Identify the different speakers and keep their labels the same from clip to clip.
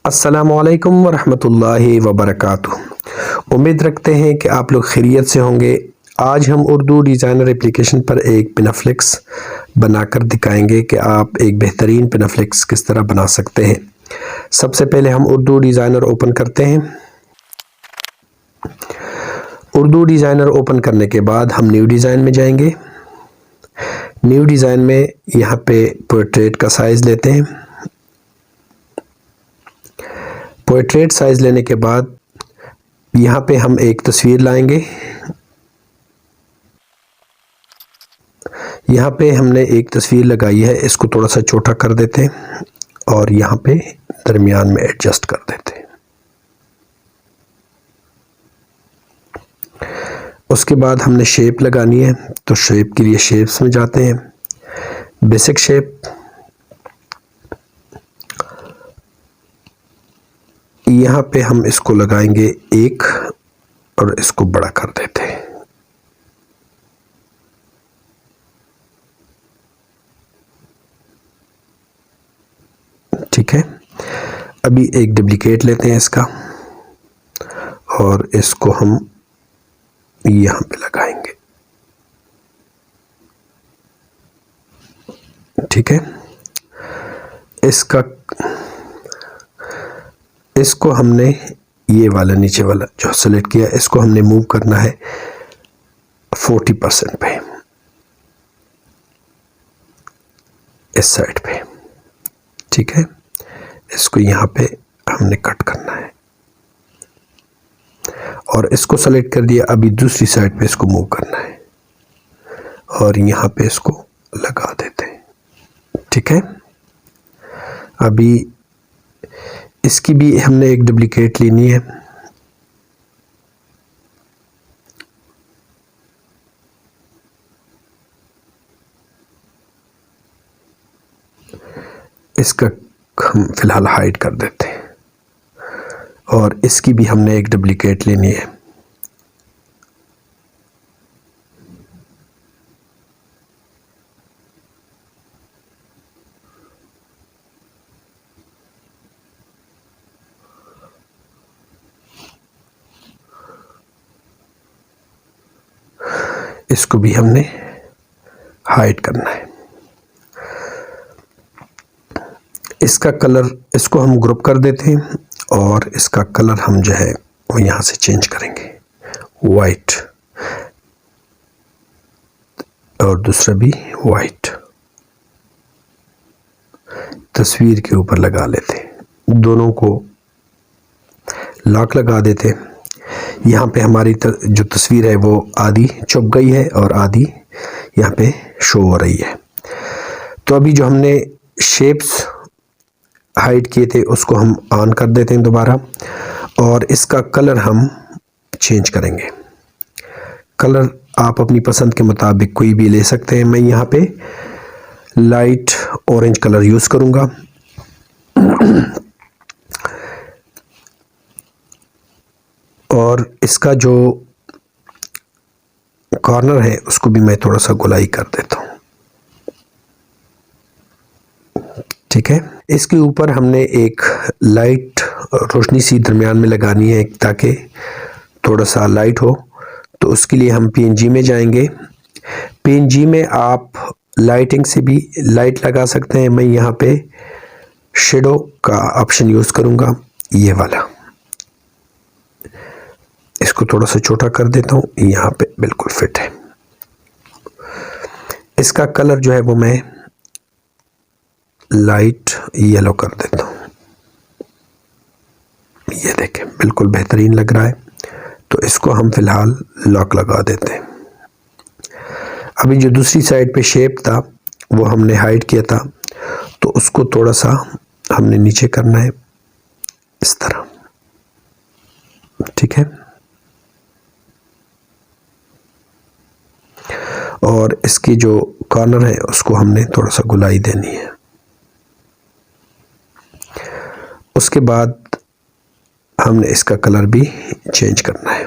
Speaker 1: अस्सलामुअलैकुम वरहमतुल्लाहि वबरकातुह। उम्मीद रखते हैं कि आप लोग खैरियत से होंगे। आज हम उर्दू डिज़ाइनर एप्लीकेशन पर एक पिनाफ्लेक्स बनाकर दिखाएंगे कि आप एक बेहतरीन पिनाफ्लेक्स किस तरह बना सकते हैं। सबसे पहले हम उर्दू डिज़ाइनर ओपन करते हैं। उर्दू डिज़ाइनर ओपन करने के बाद हम न्यू डिज़ाइन में जाएंगे। न्यू डिज़ाइन में यहाँ पे पोर्ट्रेट का साइज़ लेते हैं। पोर्ट्रेट साइज़ लेने के बाद यहाँ पे हम एक तस्वीर लाएंगे। यहाँ पे हमने एक तस्वीर लगाई है, इसको थोड़ा सा छोटा कर देते हैं और यहाँ पे दरमियान में एडजस्ट कर देते हैं। उसके बाद हमने शेप लगानी है, तो शेप के लिए शेप्स में जाते हैं। बेसिक शेप, यहाँ पे हम इसको लगाएंगे एक और इसको बड़ा कर देते हैं। ठीक है, अभी एक डुप्लीकेट लेते हैं इसका और इसको हम यहाँ पे लगाएंगे। ठीक है, इसको हमने ये वाला नीचे वाला जो सेलेक्ट किया, इसको हमने मूव करना है 40% पे, इस साइड पे। ठीक है, इसको यहाँ पे हमने कट करना है और इसको सेलेक्ट कर दिया। अभी दूसरी साइड पे इसको मूव करना है और यहाँ पे इसको लगा देते हैं। ठीक है, अभी इसकी भी हमने एक डुप्लीकेट लेनी है। इसका हम फिलहाल हाइड कर देते हैं और इसकी भी हमने एक डुप्लीकेट लेनी है। इसको भी हमने हाइड करना है। इसका कलर, इसको हम ग्रुप कर देते हैं और इसका कलर हम जो है वो यहाँ से चेंज करेंगे, वाइट और दूसरा भी वाइट। तस्वीर के ऊपर लगा लेते हैं, दोनों को लॉक लगा देते हैं। यहाँ पे हमारी जो तस्वीर है वो आधी छुप गई है और आधी यहाँ पे शो हो रही है। तो अभी जो हमने शेप्स हाइड किए थे उसको हम ऑन कर देते हैं दोबारा और इसका कलर हम चेंज करेंगे। कलर आप अपनी पसंद के मुताबिक कोई भी ले सकते हैं। मैं यहाँ पे लाइट ऑरेंज कलर यूज़ करूँगा। और इसका जो कॉर्नर है उसको भी मैं थोड़ा सा गुलाई कर देता हूँ। ठीक है, इसके ऊपर हमने एक लाइट रोशनी सी दरमियान में लगानी है ताकि थोड़ा सा लाइट हो। तो उसके लिए हम PNG में जाएंगे। PNG में आप लाइटिंग से भी लाइट लगा सकते हैं। मैं यहाँ पे शेडो का ऑप्शन यूज़ करूँगा, ये वाला। इसको थोड़ा सा छोटा कर देता हूँ, यहाँ पे बिल्कुल फिट है। इसका कलर जो है वो मैं लाइट येलो कर देता हूँ। ये देखें, बिल्कुल बेहतरीन लग रहा है। तो इसको हम फिलहाल लॉक लगा देते हैं। अभी जो दूसरी साइड पे शेप था वो हमने हाइड किया था, तो उसको थोड़ा सा हमने नीचे करना है इस तरह। ठीक है, और इसकी जो कॉर्नर है उसको हमने थोड़ा सा गुलाई देनी है। उसके बाद हमने इसका कलर भी चेंज करना है।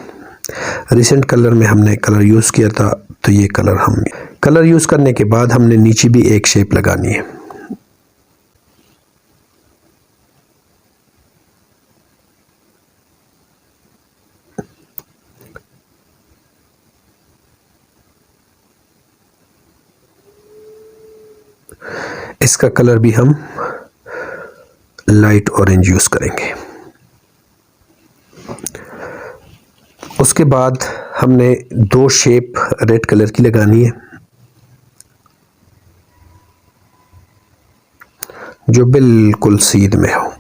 Speaker 1: रिसेंट कलर में हमने कलर यूज़ किया था, तो ये कलर यूज़ करने के बाद हमने नीचे भी एक शेप लगानी है। इसका कलर भी हम लाइट ऑरेंज यूज़ करेंगे। उसके बाद हमने 2 शेप रेड कलर की लगानी है जो बिल्कुल सीध में हो।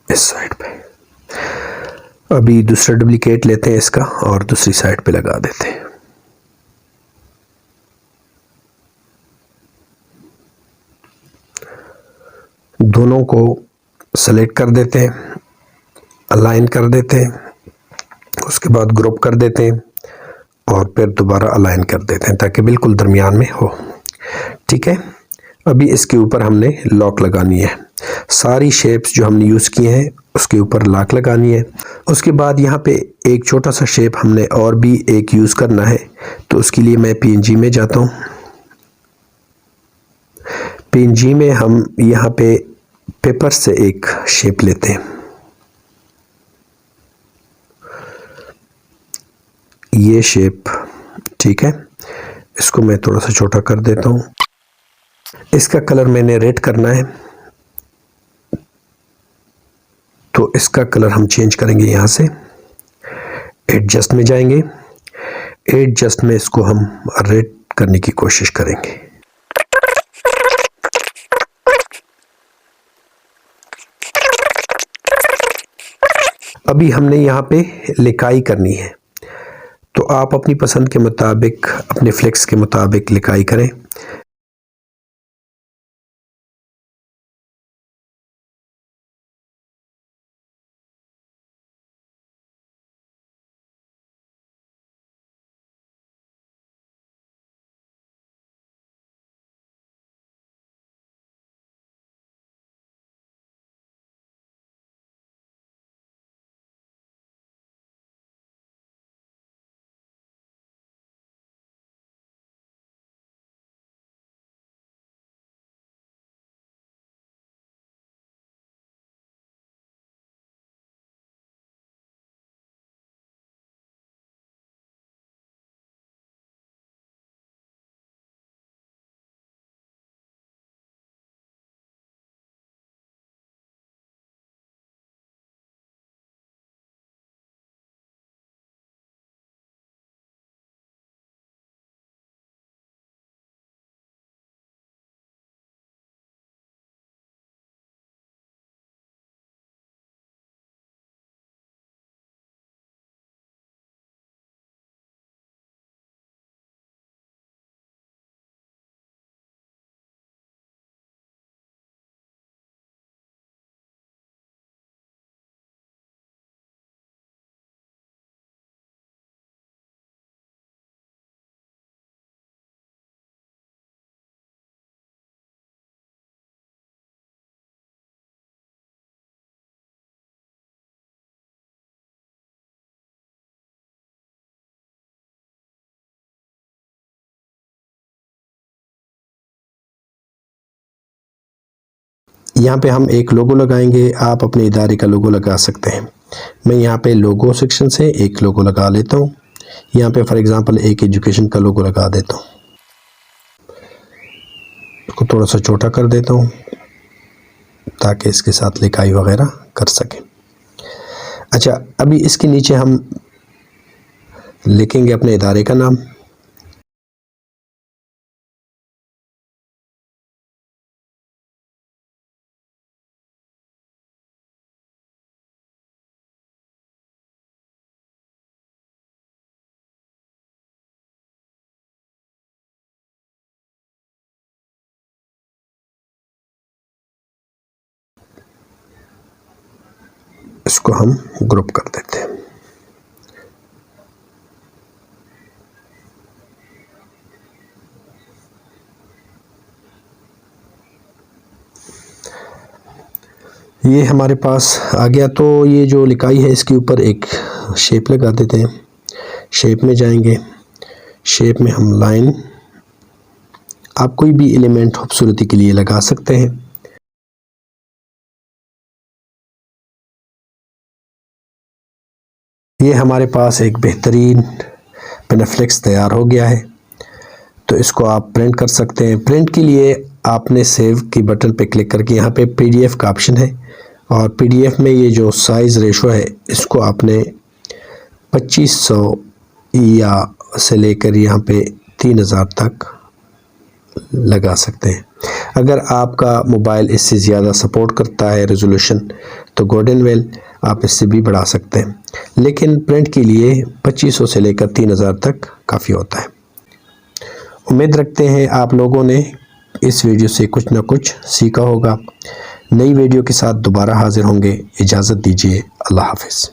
Speaker 1: इस साइड पे अभी दूसरा डुप्लीकेट लेते हैं इसका और दूसरी साइड पे लगा देते हैं। दोनों को सेलेक्ट कर देते हैं, अलाइन कर देते हैं, उसके बाद ग्रुप कर देते हैं और फिर दोबारा अलाइन कर देते हैं ताकि बिल्कुल दरमियान में हो। ठीक है, अभी इसके ऊपर हमने लॉक लगानी है। सारी शेप्स जो हमने यूज़ किए हैं उसके ऊपर लॉक लगानी है। उसके बाद यहाँ पे एक छोटा सा शेप हमने और भी एक यूज़ करना है, तो उसके लिए मैं PNG में जाता हूँ। PNG में हम यहाँ पे पेपर से एक शेप लेते हैं। ये शेप, ठीक है, इसको मैं थोड़ा सा छोटा कर देता हूँ। इसका कलर मैंने रेड करना है, तो इसका कलर हम चेंज करेंगे। यहाँ से एडजस्ट में जाएंगे, एडजस्ट में इसको हम रेड करने की कोशिश करेंगे। अभी हमने यहाँ पे लिखाई करनी है, तो आप अपनी पसंद के मुताबिक, अपने फ्लेक्स के मुताबिक लिखाई करें। यहाँ पे हम एक लोगो लगाएंगे। आप अपने इदारे का लोगो लगा सकते हैं। मैं यहाँ पे लोगो सेक्शन से एक लोगो लगा लेता हूँ। यहाँ पे फॉर एग्जांपल एक एजुकेशन का लोगो लगा देता हूँ। इसको थोड़ा सा छोटा कर देता हूँ ताकि इसके साथ लिखाई वगैरह कर सकें। अच्छा, अभी इसके नीचे हम लिखेंगे अपने इदारे का नाम। इसको हम ग्रुप कर देते हैं। ये हमारे पास आ गया। तो ये जो लिखाई है इसके ऊपर एक शेप लगा देते हैं। शेप में जाएंगे, शेप में हम लाइन, आप कोई भी एलिमेंट खूबसूरती के लिए लगा सकते हैं। ये हमारे पास एक बेहतरीन पेनाफ्लेक्स तैयार हो गया है। तो इसको आप प्रिंट कर सकते हैं। प्रिंट के लिए आपने सेव की बटन पे क्लिक करके यहाँ पे PDF का ऑप्शन है और PDF में ये जो साइज़ रेशो है इसको आपने 2500 या से लेकर यहाँ पे 3000 तक लगा सकते हैं। अगर आपका मोबाइल इससे ज़्यादा सपोर्ट करता है रेजोल्यूशन तो गोल्डन वेल आप इससे भी बढ़ा सकते हैं, लेकिन प्रिंट के लिए 2500 से लेकर 3000 तक काफ़ी होता है। उम्मीद रखते हैं आप लोगों ने इस वीडियो से कुछ ना कुछ सीखा होगा। नई वीडियो के साथ दोबारा हाजिर होंगे। इजाज़त दीजिए। अल्लाह हाफ़िज़।